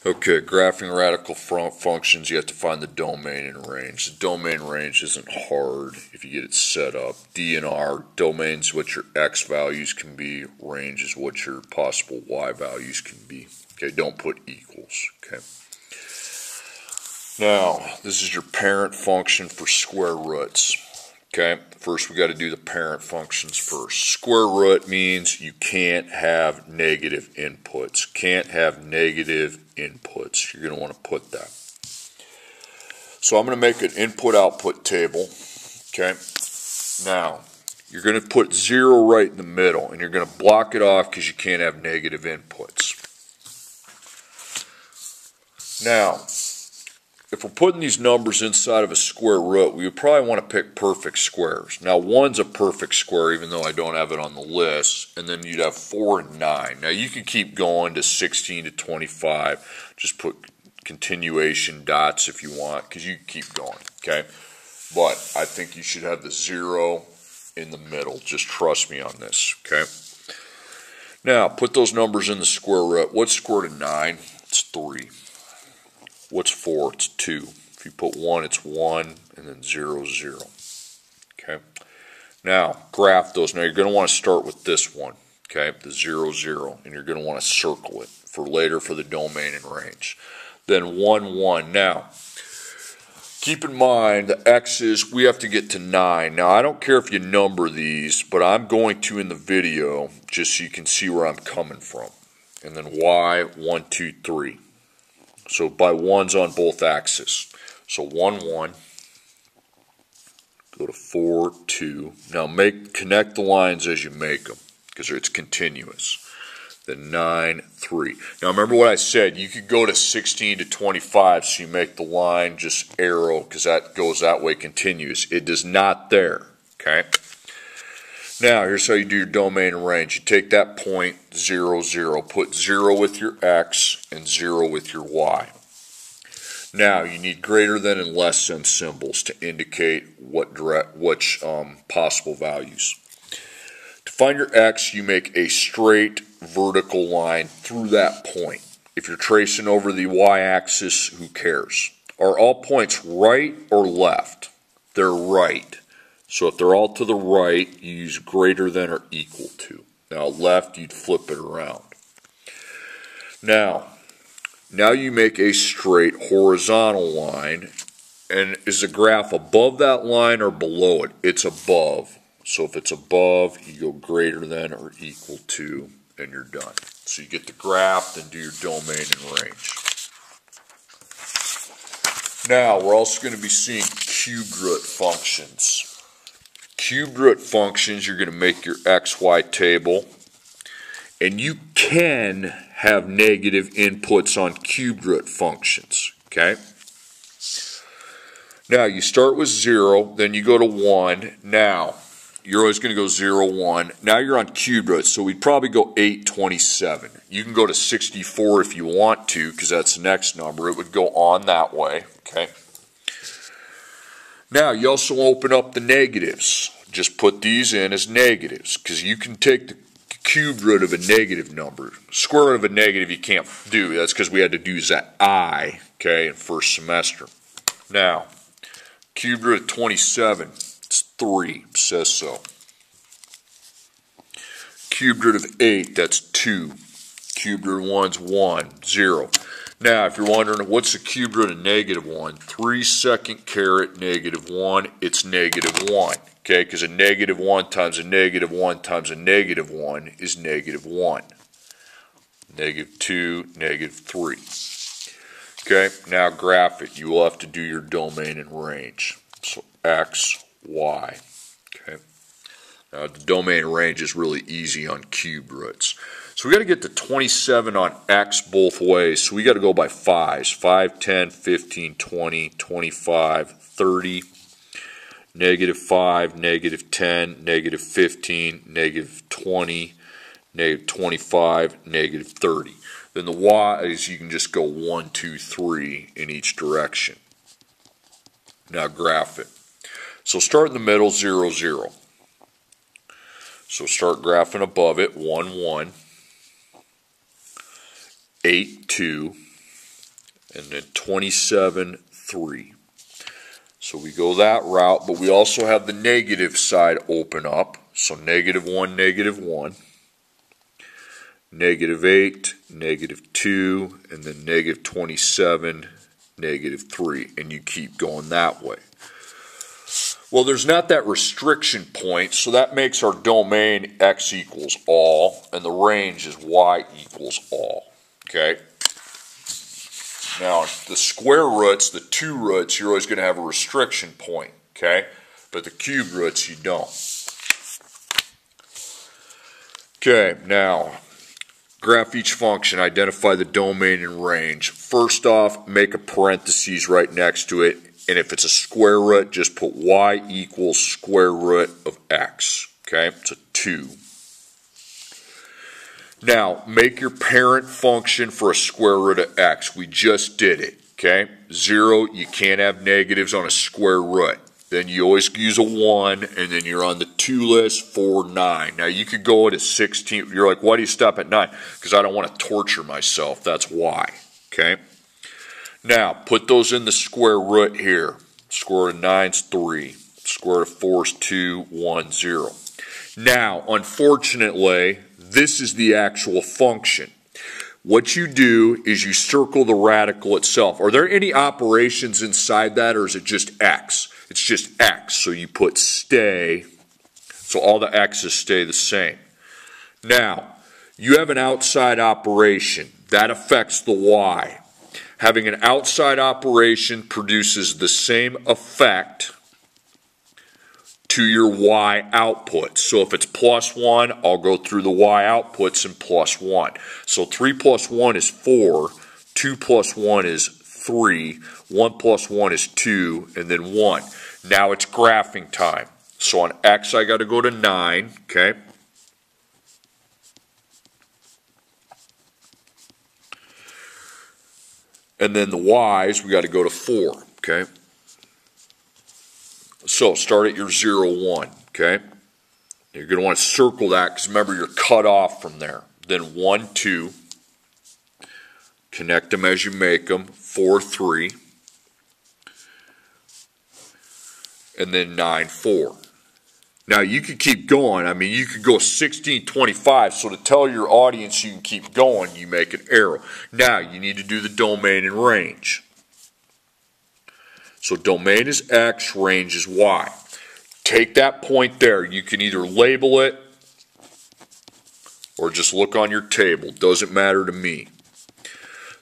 Okay, graphing radical functions, you have to find the domain and range. The domain range isn't hard if you get it set up. D and R, domain's what your X values can be, range is what your possible Y values can be. Okay, don't put equals, okay. Now, this is your parent function for square roots. Okay, first we got to do the parent functions first. Square root means you can't have negative inputs. Can't have negative inputs. You're going to want to put that. So I'm going to make an input-output table. Okay, now you're going to put 0 right in the middle, and you're going to block it off because you can't have negative inputs. Now, if we're putting these numbers inside of a square root, we would probably want to pick perfect squares. Now, 1's a perfect square, even though I don't have it on the list, and then you'd have 4 and 9. Now, you can keep going to 16 to 25. Just put continuation dots if you want, because you can keep going, okay? But I think you should have the 0 in the middle. Just trust me on this, okay? Now, put those numbers in the square root. What's square root of 9? It's 3. What's 4? It's 2. If you put 1, it's 1, and then 0, 0. Okay? Now, graph those. Now, you're going to want to start with this one, okay, the 0, 0, and you're going to want to circle it for later for the domain and range. Then 1, 1. Now, keep in mind the x's, we have to get to 9. Now, I don't care if you number these, but I'm going to in the video just so you can see where I'm coming from. And then y, 1, 2, 3. So by 1's on both axes. So 1, 1. Go to 4, 2. Now connect the lines as you make them, because it's continuous. Then 9, 3. Now remember what I said, you could go to 16 to 25, so you make the line just arrow, because that goes that way continuous. It does not there, okay? Now, here's how you do your domain and range. You take that point, 0, 0. Put 0 with your x and 0 with your y. Now, you need greater than and less than symbols to indicate which possible values. To find your x, you make a straight vertical line through that point. If you're tracing over the y-axis, who cares? Are all points right or left? They're right. So if they're all to the right, you use greater than or equal to. Now left, you'd flip it around. Now you make a straight horizontal line. And is the graph above that line or below it? It's above. So if it's above, you go greater than or equal to, and you're done. So you get the graph, then do your domain and range. Now we're also going to be seeing cubed root functions. Cubed root functions, you're going to make your XY table, and you can have negative inputs on cubed root functions, okay? Now, you start with 0, then you go to 1. Now, you're always going to go 0, 1. Now you're on cubed roots, so we'd probably go 8, 27. You can go to 64 if you want to, because that's the next number. It would go on that way, okay? Now, you also open up the negatives. Just put these in as negatives, because you can take the cubed root of a negative number. Square root of a negative you can't do. That's because we had to do that I, okay, in first semester. Now, cubed root of 27, it's 3, says so. Cubed root of 8, that's 2. Cubed root of 1's 1, 0. Now, if you're wondering, what's the cubed root of negative 1? 3 second caret negative 1, it's negative 1. Okay, because a negative 1 times a negative 1 times a negative 1 is negative 1. Negative 2, negative 3. Okay, now graph it. You will have to do your domain and range. So x, y. Okay. Now the domain and range is really easy on cubed roots. So we got to get to 27 on x both ways. So we got to go by 5s. 5, 10, 15, 20, 25, 30. Negative 5, negative 10, negative 15, negative 20, negative 25, negative 30. Then the y's, you can just go 1, 2, 3 in each direction. Now graph it. So start in the middle, 0, 0. So start graphing above it, 1, 1, 8, 2, and then 27, 3. So we go that route, but we also have the negative side open up. So negative 1, negative 1. Negative 8, negative 2, and then negative 27, negative 3. And you keep going that way. Well, there's not that restriction point, so that makes our domain x equals all, and the range is y equals all. Okay? Now, the square roots, the 2 roots, you're always going to have a restriction point. Okay? But the cube roots, you don't. Okay, now, graph each function, identify the domain and range. First off, make a parentheses right next to it. And if it's a square root, just put y equals square root of x. Okay, it's a 2. Now, make your parent function for a square root of x. We just did it. Okay, 0, you can't have negatives on a square root. Then you always use a 1, and then you're on the 2 list for 9. Now, you could go to 16. You're like, why do you stop at 9? Because I don't want to torture myself. That's why. Okay. Now, put those in the square root here. Square root of 9 is 3. Square root of 4 is 2, 1, 0. Now, unfortunately, this is the actual function. What you do is you circle the radical itself. Are there any operations inside that, or is it just x? It's just x, so you put stay. So all the x's stay the same. Now, you have an outside operation. That affects the y. Having an outside operation produces the same effect to your y output. So if it's plus 1, I'll go through the y outputs and plus 1. So 3 plus 1 is 4, 2 plus 1 is 3, 1 plus 1 is 2, and then 1. Now it's graphing time. So on x, I got to go to 9, okay? And then the y's, we got to go to 4, okay? So start at your 0, 1, okay? You're going to want to circle that because remember you're cut off from there. Then 1, 2. Connect them as you make them. 4, 3. And then 9, 4. Now you could keep going. I mean, you could go 16, 25. So to tell your audience you can keep going, you make an arrow. Now you need to do the domain and range. So domain is x, range is y. Take that point there. You can either label it or just look on your table. Doesn't matter to me.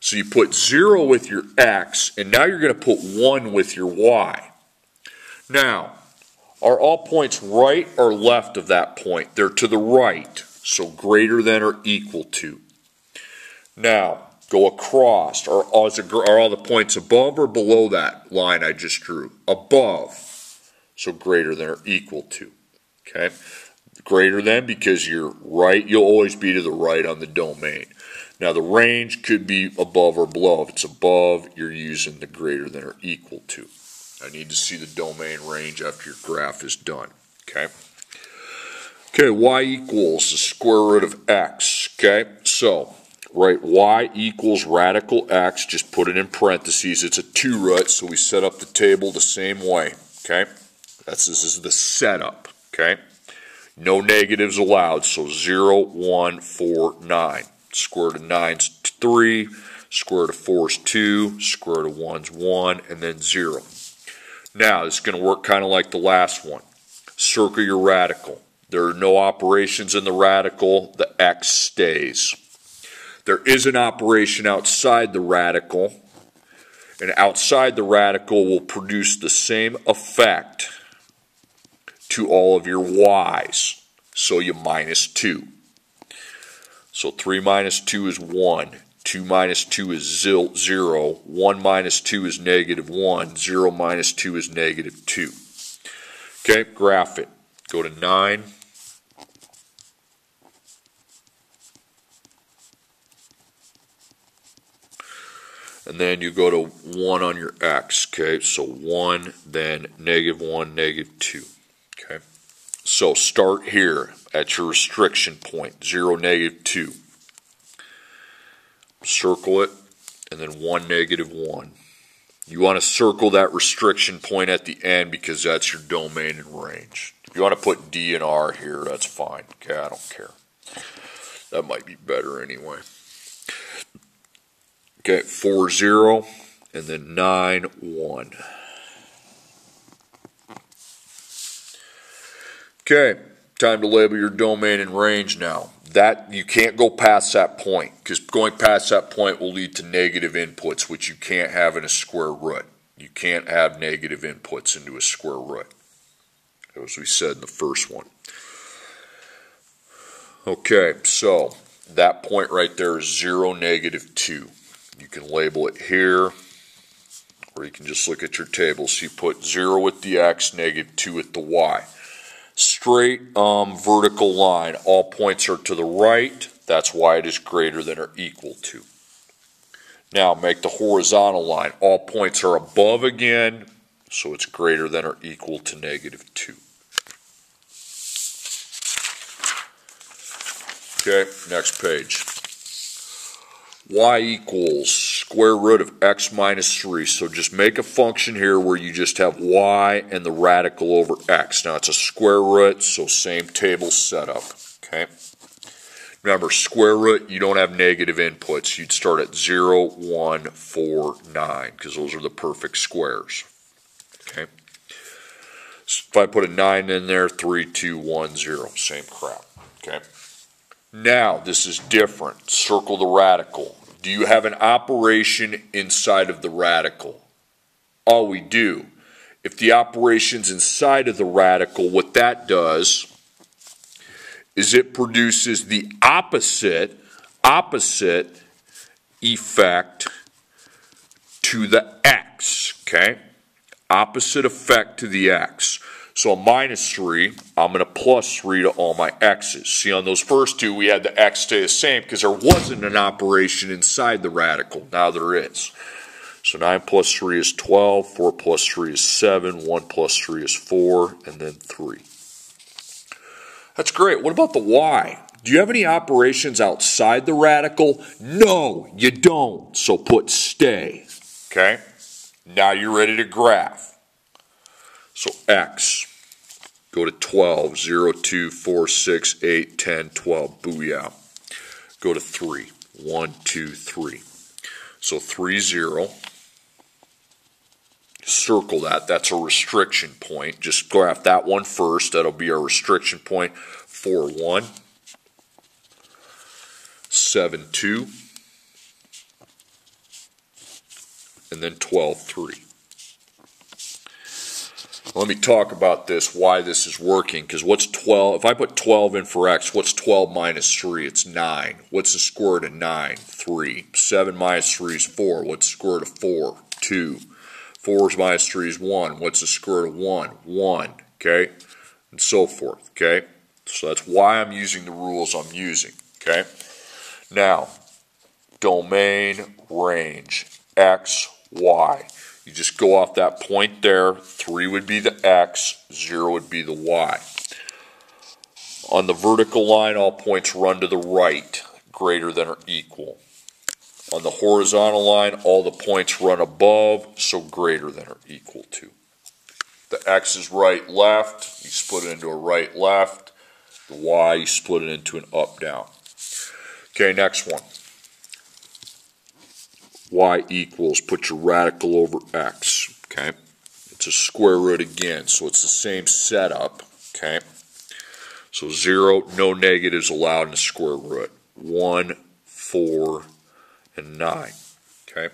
So you put 0 with your x, and now you're going to put 1 with your y. Now, are all points right or left of that point? They're to the right, so greater than or equal to. Now, go across. Are all the points above or below that line I just drew? Above, so greater than or equal to. Okay? Greater than because you're right. You'll always be to the right on the domain. Now, the range could be above or below. If it's above, you're using the greater than or equal to. I need to see the domain range after your graph is done. Okay? Okay, y equals the square root of x. Okay? So, write y equals radical x. Just put it in parentheses. It's a 2 root, so we set up the table the same way. Okay? This is the setup. Okay? No negatives allowed. So 0, 1, 4, 9. Square root of 9 is 3. Square root of 4 is 2. Square root of 1 is 1. And then 0. Now, this is going to work kind of like the last one. Circle your radical. There are no operations in the radical. The x stays. There is an operation outside the radical. And outside the radical will produce the same effect to all of your y's. So you minus 2. So 3 minus 2 is 1. 2 minus 2 is 0. 1 minus 2 is negative 1. 0 minus 2 is negative 2. Okay, graph it. Go to 9. And then you go to 1 on your x. Okay, so 1, then negative 1, negative 2. Okay, so start here at your restriction point, 0, negative 2. Circle it, and then 1, -1. You want to circle that restriction point at the end because that's your domain and range. If you want to put D and R here, that's fine. Okay, I don't care. That might be better anyway. Okay, 4, 0, and then 9, 1. Okay, time to label your domain and range now. That you can't go past that point because going past that point will lead to negative inputs, which you can't have in a square root. You can't have negative inputs into a square root, as we said in the first one. Okay, so that point right there is 0, -2. You can label it here, or you can just look at your table. So you put 0 with the x, -2 with the y. Straight vertical line, all points are to the right. That's why it is greater than or equal to. Now make the horizontal line, all points are above again, so it's greater than or equal to -2. Okay, next page. Y equals square root of x minus 3. So just make a function here where you just have y and the radical over x. Now it's a square root, so same table setup. Okay. Remember, square root, you don't have negative inputs. You'd start at 0, 1, 4, 9, because those are the perfect squares. Okay. So if I put a 9 in there, 3, 2, 1, 0. Same crap. Okay. Now, this is different. Circle the radical. Do you have an operation inside of the radical? Oh, we do. If the operation's inside of the radical, what that does is it produces the opposite effect to the x, okay? Opposite effect to the x. So a minus 3, I'm going to plus 3 to all my x's. See, on those first two, we had the x stay the same because there wasn't an operation inside the radical. Now there is. So 9 plus 3 is 12, 4 plus 3 is 7, 1 plus 3 is 4, and then 3. That's great. What about the y? Do you have any operations outside the radical? No, you don't. So put stay. Okay? Now you're ready to graph. So x, go to 12, 0, 2, 4, 6, 8, 10, 12, booyah. Go to 3, 1, 2, 3. So 3, 0. Circle that. That's a restriction point. Just graph that one first. That'll be our restriction point. 4, 1. 7, 2. And then 12, 3. Let me talk about this, why this is working, because what's 12? If I put 12 in for x, what's 12 minus 3? It's 9. What's the square root of 9? 3. 7 minus 3 is 4. What's the square root of 4? 2. 4 minus 3 is 1. What's the square root of 1? 1. Okay? And so forth. Okay? So that's why I'm using the rules I'm using. Okay? Now, domain, range, x, y. You just go off that point there. 3 would be the x, 0 would be the y. On the vertical line, all points run to the right, greater than or equal. On the horizontal line, all the points run above, so greater than or equal to. The x is right, left. You split it into a right, left. The y, you split it into an up, down. Okay, next one. Y equals, put your radical over x, okay? It's a square root again, so it's the same setup, okay? So 0, no negatives allowed in a square root. 1, 4, and 9, okay?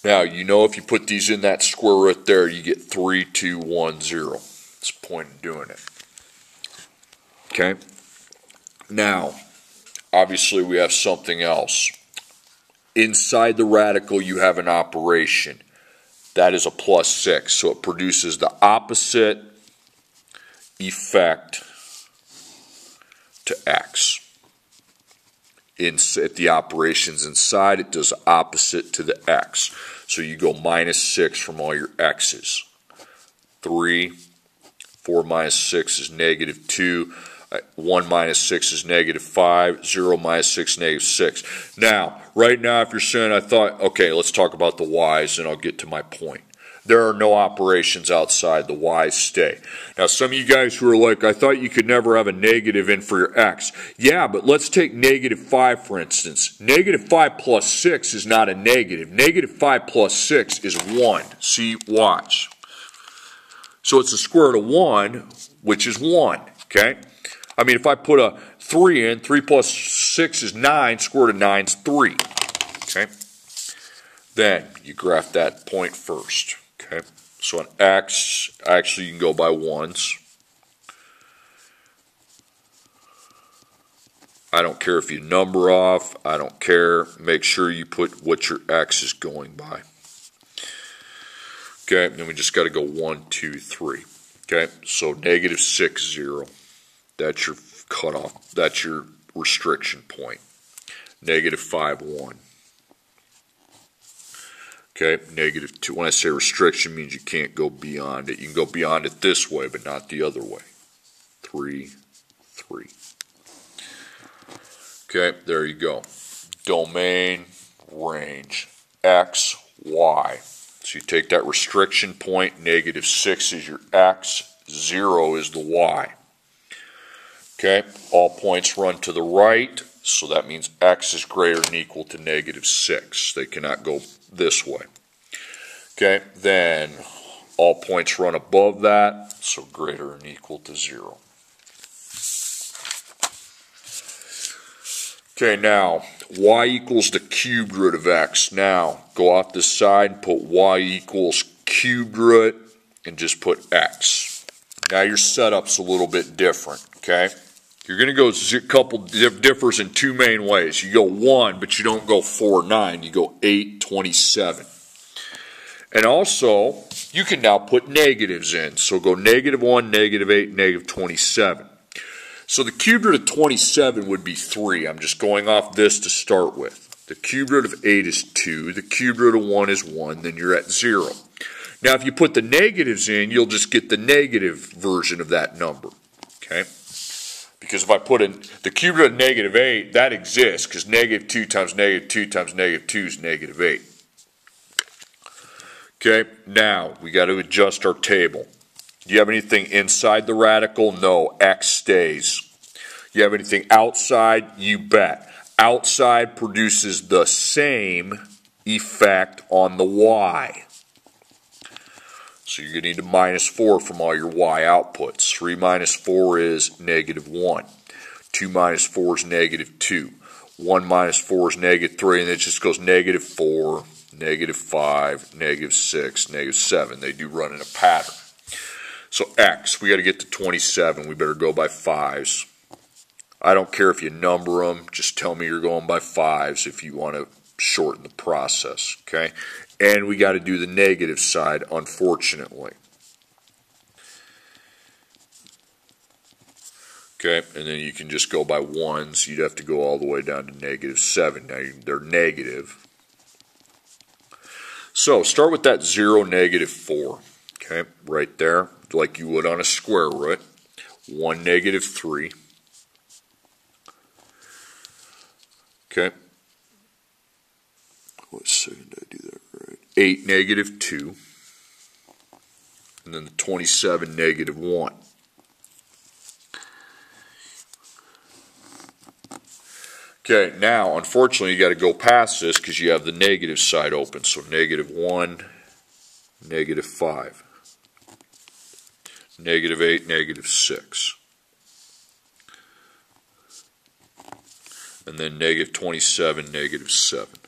Now, you know if you put these in that square root there, you get 3, 2, 1, 0. That's the point of doing it, okay? Now, obviously we have something else. Inside the radical, you have an operation. That is a plus 6. So it produces the opposite effect to x. At the operations inside, it does opposite to the x. So you go minus 6 from all your x's. 3, 4 minus 6 is negative 2. 1 minus 6 is negative 5. 0 minus 6, negative 6. Now, right now, if you're saying, I thought, okay, let's talk about the y's and I'll get to my point. There are no operations outside. The y's stay. Now, some of you guys who are like, I thought you could never have a negative in for your x. Yeah, but let's take negative 5, for instance. Negative 5 plus 6 is not a negative. Negative 5 plus 6 is 1. See, watch. So it's the square root of 1, which is 1, okay? I mean, if I put a 3 in, 3 plus 6 is 9, square root of 9 is 3, okay? Then you graph that point first. Okay, so on x, actually you can go by ones. I don't care if you number off. I don't care. Make sure you put what your x is going by. Okay, then we just got to go 1, 2, 3. Okay, so negative 6, 0. That's your cutoff. That's your restriction point. Negative 5, 1. Okay, negative 2. When I say restriction, means you can't go beyond it. You can go beyond it this way, but not the other way. 3, 3. Okay, there you go. Domain, range, x, y. So you take that restriction point, negative 6 is your x, 0 is the y. Okay, all points run to the right, so that means x is greater than or equal to negative 6. They cannot go this way. Okay, then all points run above that, so greater than or equal to 0. Okay, now y equals the cubed root of x. Now go off this side and put y equals cubed root and just put x. Now your setup's a little bit different, okay? You're going to go a couple differs in two main ways. You go 1, but you don't go 4, 9. You go 8, 27. And also, you can now put negatives in. So go negative 1, negative 8, negative 27. So the cubed root of 27 would be 3. I'm just going off this to start with. The cubed root of 8 is 2. The cubed root of 1 is 1. Then you're at 0. Now, if you put the negatives in, you'll just get the negative version of that number. Okay? Because if I put in the cubed root of negative 8, that exists because negative 2 times negative 2 times negative 2 is negative 8. Okay, now we got to adjust our table. Do you have anything inside the radical? No, x stays. You have anything outside? You bet. Outside produces the same effect on the y. So you're going to need a minus 4 from all your y outputs. 3 minus 4 is negative 1. 2 minus 4 is negative 2. 1 minus 4 is negative 3, and it just goes negative 4, negative 5, negative 6, negative 7. They do run in a pattern. So x, we got to get to 27. We better go by 5s. I don't care if you number them. Just tell me you're going by 5s if you want to shorten the process, okay? And we got to do the negative side, unfortunately. Okay, and then you can just go by 1s. You'd have to go all the way down to negative 7. Now they're negative. So start with that 0, negative 4. Okay, right there, like you would on a square root. 1, negative 3. Okay. What second did I do that right? 8, negative 2. And then the 27, negative 1. Okay, now, unfortunately, you got to go past this because you have the negative side open. So negative 1, negative 5. Negative 8, negative 6. And then negative 27, negative 7.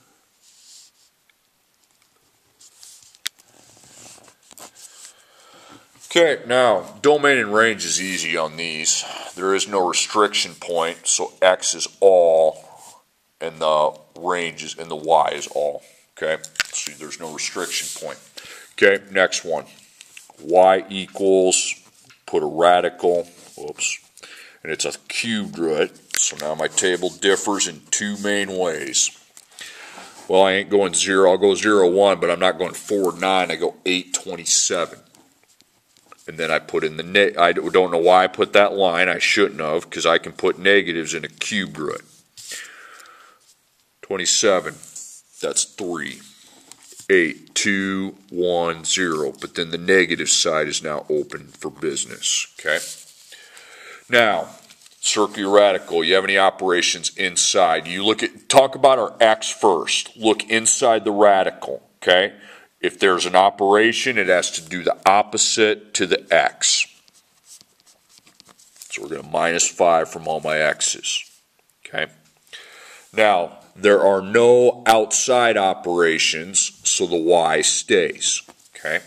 Okay, now, domain and range is easy on these. There is no restriction point, so x is all, and the range is, and the y is all. Okay, so there's no restriction point. Okay, next one. Y equals, put a radical, whoops, and it's a cubed root. So now my table differs in two main ways. Well, I ain't going 0, I'll go 0, 1, but I'm not going 4, 9, I go 8, 27. And then I put in the I don't know why I put that line. I shouldn't have, because I can put negatives in a cubed root. 27, that's 3. 8, 2, 1, 0. But then the negative side is now open for business. Okay. Now, circle your radical. You have any operations inside? You talk about our x first. Look inside the radical. Okay. If there's an operation, it has to do the opposite to the x. So we're going to minus 5 from all my x's. Okay. Now, there are no outside operations, so the y stays. Okay.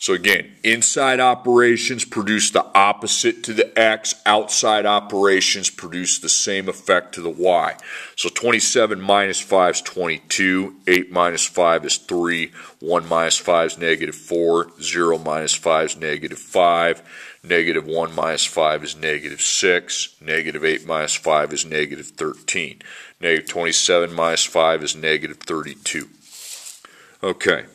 So again, inside operations produce the opposite to the x. Outside operations produce the same effect to the y. So 27 minus 5 is 22. 8 minus 5 is 3. 1 minus 5 is negative 4. 0 minus 5 is negative 5. Negative 1 minus 5 is negative 6. Negative 8 minus 5 is negative 13. Negative 27 minus 5 is negative 32. Okay.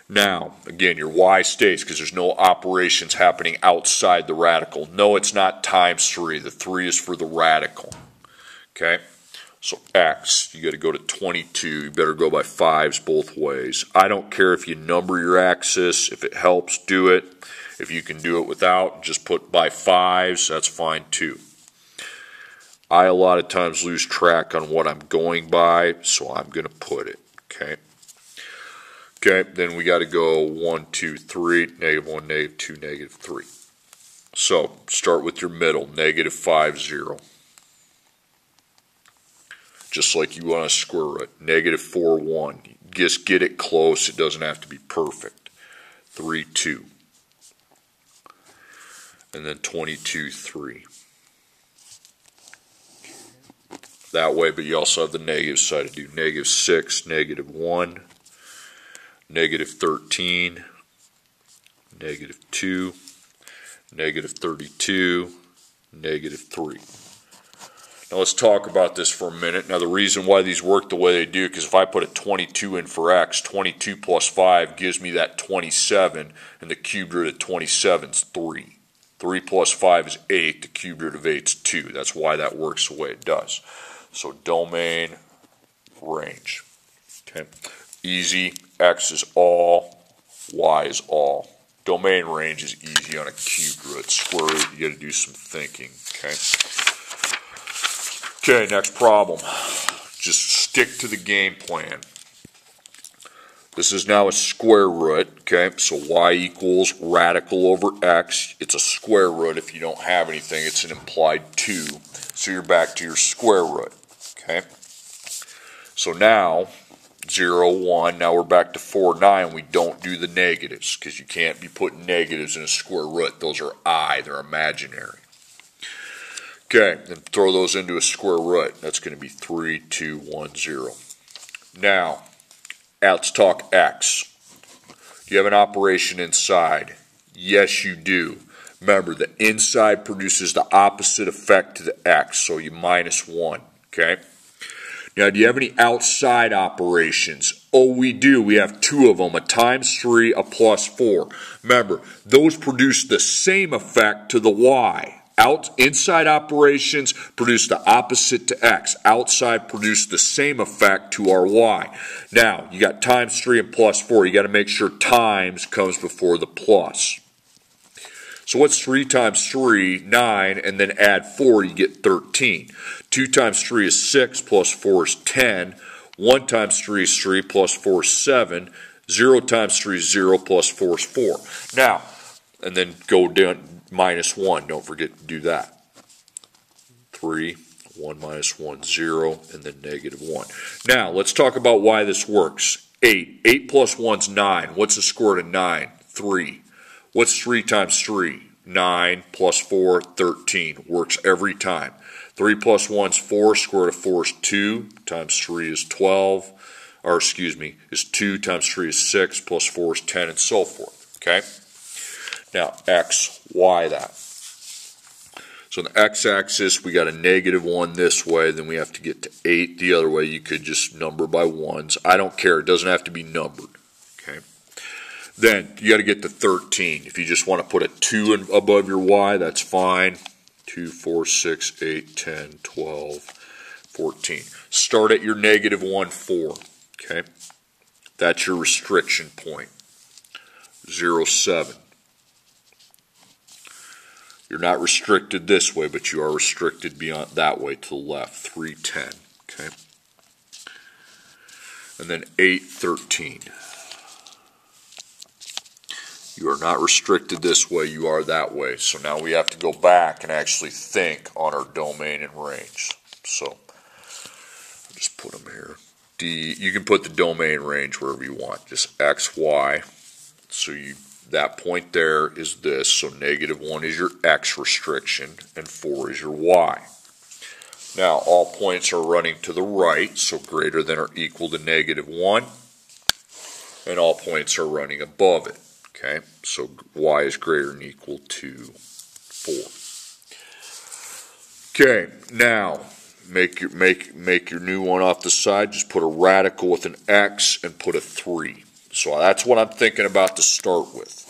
Now, again, your y stays because there's no operations happening outside the radical. No, it's not times 3. The 3 is for the radical. Okay? So x, you got to go to 22. You better go by 5s both ways. I don't care if you number your axis. If it helps, do it. If you can do it without, just put by 5s. That's fine too. I a lot of times lose track on what I'm going by, so I'm going to put it. Okay? Okay, then we got to go 1, 2, 3, negative 1, negative 2, negative 3. So, start with your middle, negative 5, 0. Just like you want to square root. Negative 4, 1. Just get it close. It doesn't have to be perfect. 3, 2. And then 22, 3. That way, but you also have the negative side to do. Negative 6, negative 1. Negative 13, negative 2, negative 32, negative 3. Now let's talk about this for a minute. Now the reason why these work the way they do, because if I put a 22 in for x, 22 plus 5 gives me that 27, and the cubed root of 27 is 3. 3 plus 5 is 8, the cubed root of 8 is 2. That's why that works the way it does. So domain, range. Okay. Easy. X is all, Y is all. Domain range is easy on a cubed root. Square root, you got to do some thinking. Okay, next problem. Just stick to the game plan. This is now a square root. Okay, so Y equals radical over X. It's a square root. If you don't have anything, it's an implied 2. So you're back to your square root. Okay, so now 0, 1, now we're back to 4, 9. We don't do the negatives because you can't be putting negatives in a square root. Those are they're imaginary. Okay, then throw those into a square root. That's going to be 3, 2, 1, 0. Now, let's talk x. Do you have an operation inside? Yes, you do. Remember, the inside produces the opposite effect to the x, so you minus 1. Okay? Now, do you have any outside operations? Oh, we do. We have 2 of them, a times 3, a plus 4. Remember, those produce the same effect to the y. Inside operations produce the opposite to x. Outside produce the same effect to our y. Now, you got times 3 and plus 4. You got to make sure times comes before the plus. So what's 3 times 3? 9, and then add 4, you get 13. 2 times 3 is 6, plus 4 is 10. 1 times 3 is 3, plus 4 is 7. 0 times 3 is 0, plus 4 is 4. Now, and then go down minus 1. Don't forget to do that. 3, 1 minus 1, 0, and then negative 1. Now, let's talk about why this works. 8. 8 plus 1 is 9. What's the square root of 9? 3. What's 3 times 3? 9 plus 4, 13. Works every time. 3 plus 1 is 4. Square root of 4 is 2. Times 3 is 12. Or, excuse me, is 2 times 3 is 6. Plus 4 is 10, and so forth. Okay? Now, x, y that. So on the x-axis, we got a negative 1 this way. Then we have to get to 8 the other way. You could just number by 1s. I don't care. It doesn't have to be numbered. Okay? Then you got to get to 13. If you just want to put a 2 above your y, that's fine. 2, 4, 6, 8, 10, 12, 14. Start at your negative 1, 4. Okay? That's your restriction point. 0, 7. You're not restricted this way, but you are restricted beyond that way to the left. 3, 10. Okay? And then 8, 13. You are not restricted this way, you are that way. So now we have to go back and actually think on our domain and range. So, I'll just put them here. D, you can put the domain range wherever you want, just x, y. So that point there is this, so negative 1 is your x restriction, and 4 is your y. Now, all points are running to the right, so greater than or equal to negative 1, and all points are running above it. Okay, so y is greater than or equal to 4. Okay, now make your new one off the side. Just put a radical with an x and put a 3. So that's what I'm thinking about to start with.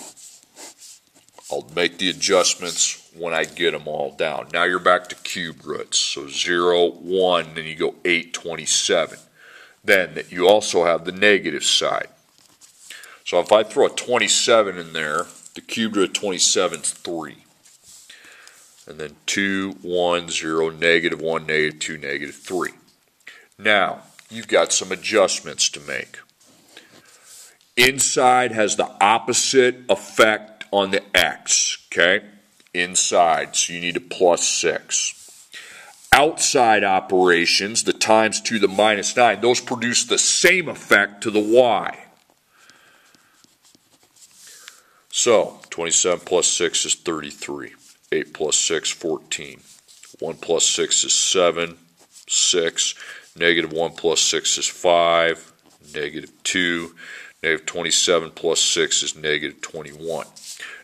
I'll make the adjustments when I get them all down. Now you're back to cube roots. So 0, 1, then you go 8, 27. Then you also have the negative side. So if I throw a 27 in there, the cube root of 27 is 3. And then 2, 1, 0, negative 1, negative 2, negative 3. Now, you've got some adjustments to make. Inside has the opposite effect on the x, okay? Inside, so you need a plus 6. Outside operations, the times 2 to the minus 9, those produce the same effect to the y. So, 27 plus 6 is 33. 8 plus 6, 14. 1 plus 6 is 7, 6. Negative 1 plus 6 is 5. Negative 2. Negative 27 plus 6 is negative 21.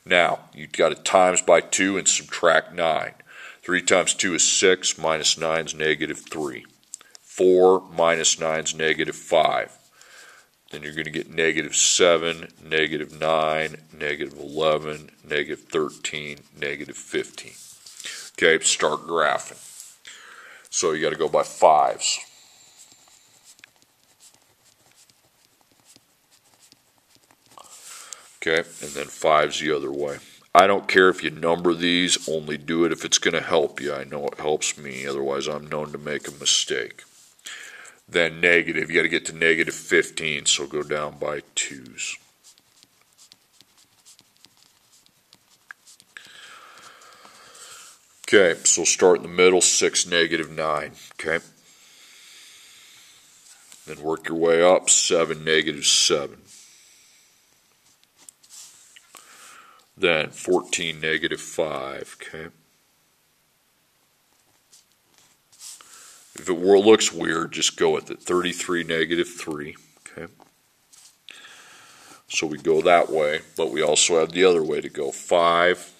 Now, you've got to times by 2 and subtract 9. 3 times 2 is 6, minus 9 is negative 3. 4 minus 9 is negative 5. Then you're going to get negative 7, negative 9, negative 11, negative 13, negative 15. Okay, start graphing. So you got to go by 5s. Okay, and then 5s the other way. I don't care if you number these, only do it if it's going to help you. I know it helps me, otherwise I'm known to make a mistake. Then negative, you got to get to negative 15, so go down by 2s. Okay, so start in the middle, 6, negative 9, okay? Then work your way up, 7, negative 7. Then 14, negative 5, okay? If it looks weird, just go with it. 33, negative 3, okay? So we go that way, but we also have the other way to go. 5,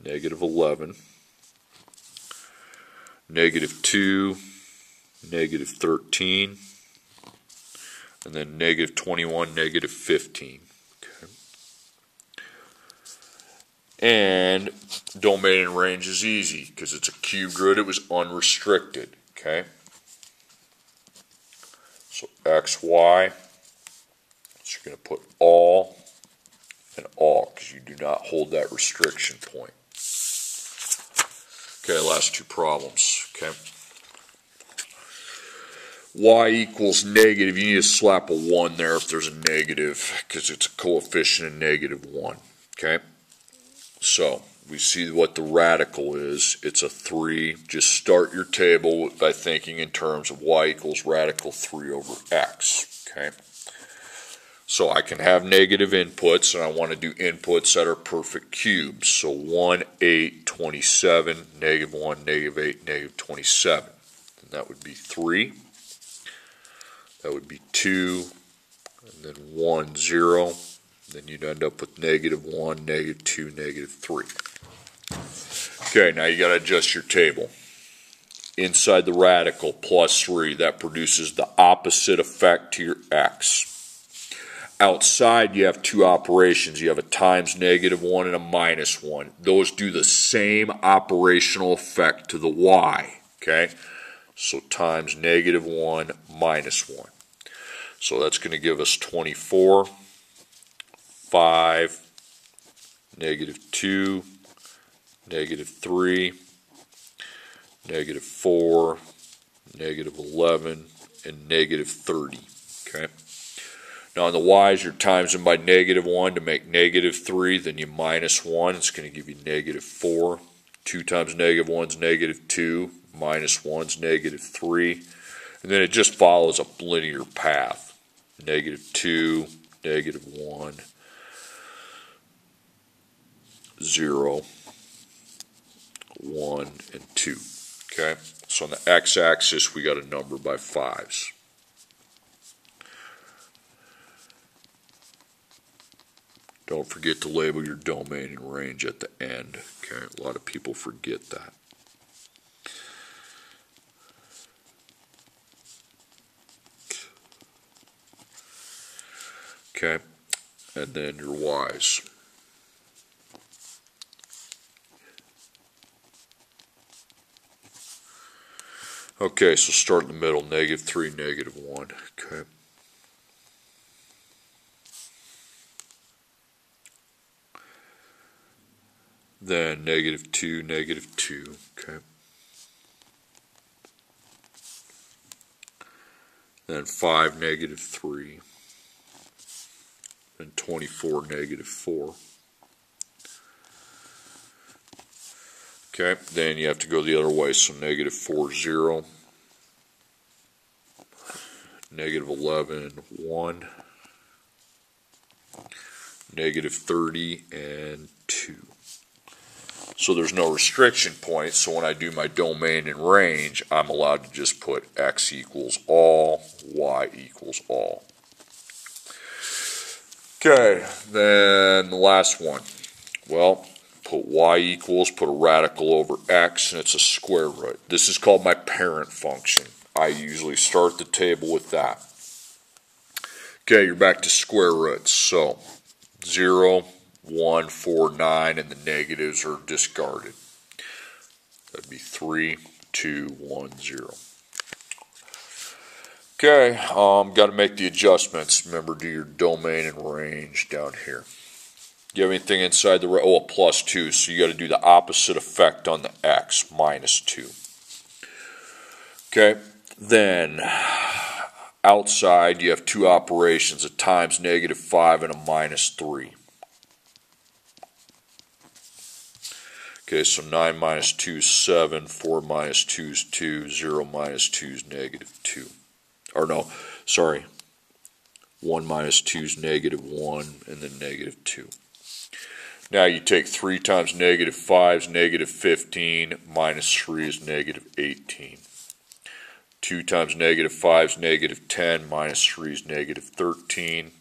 negative 11, negative 2, negative 13, and then negative 21, negative 15. Okay. And domain and range is easy because it's a cube root. It was unrestricted. Okay. So x, y. So you're going to put all and all because you do not hold that restriction point. Okay, last two problems. Okay. Y equals negative. You need to slap a 1 there if there's a negative because it's a coefficient of negative 1. Okay. So we see what the radical is. It's a 3. Just start your table by thinking in terms of y equals radical 3 over x. Okay. So I can have negative inputs, and I want to do inputs that are perfect cubes. So 1, 8, 27, negative 1, negative 8, negative 27. And that would be 3. That would be 2, and then 1, 0. Then you'd end up with negative 1, negative 2, negative 3. Okay, now you got to adjust your table. Inside the radical, plus 3, that produces the opposite effect to your x. outside you have two operations. You have a times -1 and a -1. Those do the same operational effect to the y, okay? So times -1, -1. So that's going to give us 24, 5, -2, -3, -4, -11, and -30, okay? Now on the y's, you're timesing by -1 to make -3, then you -1, it's going to give you -4. 2 times -1's -2, -1's -3, and then it just follows a linear path. -2, -1, 0, 1, and 2. Okay, so on the x-axis we got a number by 5s. Don't forget to label your domain and range at the end. Okay, a lot of people forget that. Okay, and then your y's. Okay, so start in the middle, -3, -1. Okay. Then -2, -2. Okay. Then 5, -3. Then 24, -4. Okay, then you have to go the other way, so -4, 0. -11, 1. -30, and 2. So there's no restriction point, so when I do my domain and range, I'm allowed to just put x equals all, y equals all. Okay, then the last one. Well, put y equals, put a radical over x, and it's a square root. This is called my parent function. I usually start the table with that. Okay, you're back to square roots. So 0, 1, 4, 9, and the negatives are discarded. That'd be 3, 2, 1, 0. Okay, got to make the adjustments. Remember, do your domain and range down here. Do you have anything inside the oh, a +2, so you got to do the opposite effect on the x, -2. Okay, then outside you have two operations, a times -5 and a -3. Okay, so 9 minus 2 is 7, 4 minus 2 is 2, 0 minus 2 is -2. Or no, sorry, 1 minus 2 is -1, and then -2. Now you take 3 times -5 is -15, minus 3 is -18. 2 times -5 is -10, minus 3 is -13.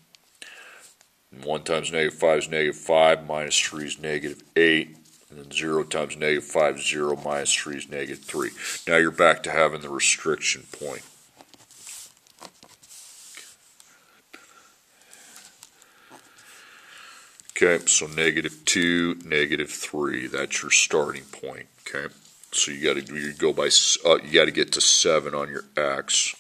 1 times -5 is -5, minus 3 is -8. And then 0 times -5 is 0, minus 3 is -3. Now you're back to having the restriction point. Okay, so -2, -3, that's your starting point. Okay, so you got to go by you got to get to 7 on your x,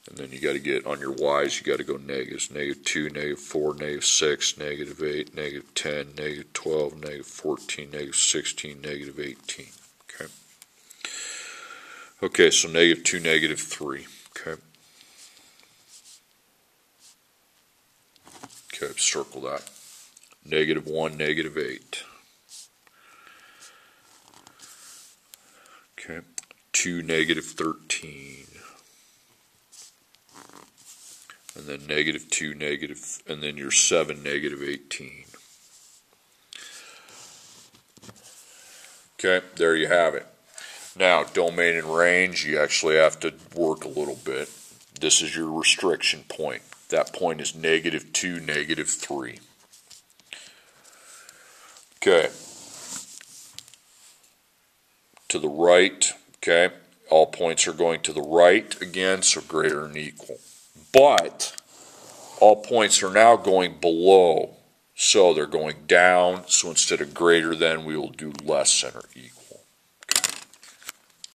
and then you got to get on your y's. You got to go negatives: -2, -4, -6, -8, -10, -12, -14, -16, -18. Okay. Okay, so -2, -3. Okay. Okay, circle that. -1, -8. Okay, 2, -13. And then -2, and then your 7, -18. Okay, there you have it. Now, domain and range, you actually have to work a little bit. This is your restriction point. That point is -2, -3. Okay. To the right, okay, all points are going to the right again, so greater than equal. But all points are now going below. So they're going down. So instead of greater than, we will do less than or equal.